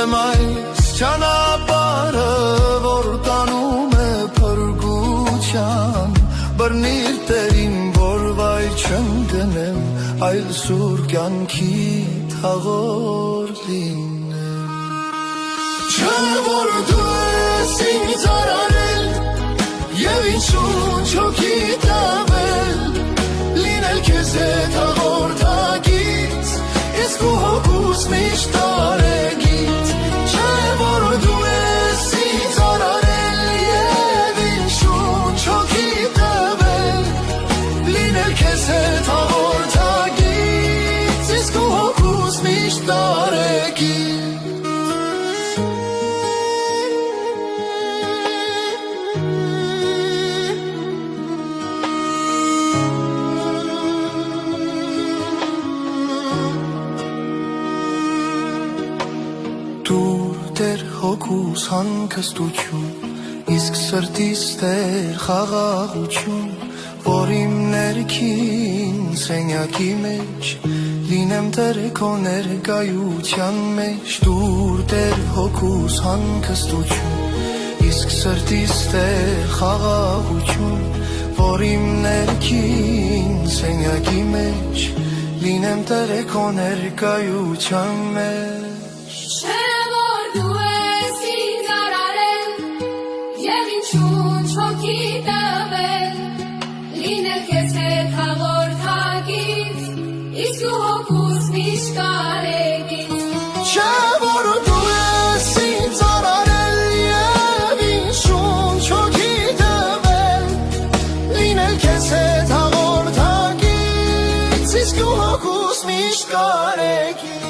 եմ այս ճանապարհը, որ տանում է փրկության, բռնիր Տերին, որ վայր չեմ գնեմ, այլ սուր կյանքի թաղոր լինեմ։ Չէ որ դու ես ինձ արարել և ինձ շունչ հոգի տվել, լինել քեզ հետ հաղորդակից, իսկ ու հոգուս միշտ տարեգից։ Չէ որ դու ես ինձ արարել և ինձ շունչ հոգի տվել, լինել քեզ հետ հաղորդակից, իսկ ու հոգուս միշտ տարեգից։ Դեր հոգուս հանգստություն, իսկ սրտիս դեր խաղաղություն, որ իմ ներքին սենյակի մեջ լինեմ դեր քո ներկայության մեջ։ Դուր դեր հոգուս հանգստություն, իսկ սրտիս դեր խաղաղություն, որ իմ ներքին սենյակի մեջ լինեմ դեր քո ներկայության մեջ։ Չէ որ դու ես ինձ արարել և ինձ շունչ հոգի տվել, լինել քեզ հետ հաղորդակից, իսկ ու հոգուս միշտ կարեկից։ Չէ որ դու ես ինձ արարել և ինձ շունչ հոգի տվել, լինել քեզ հետ հաղորդակից, իսկ ու հոգուս միշտ կարեկից։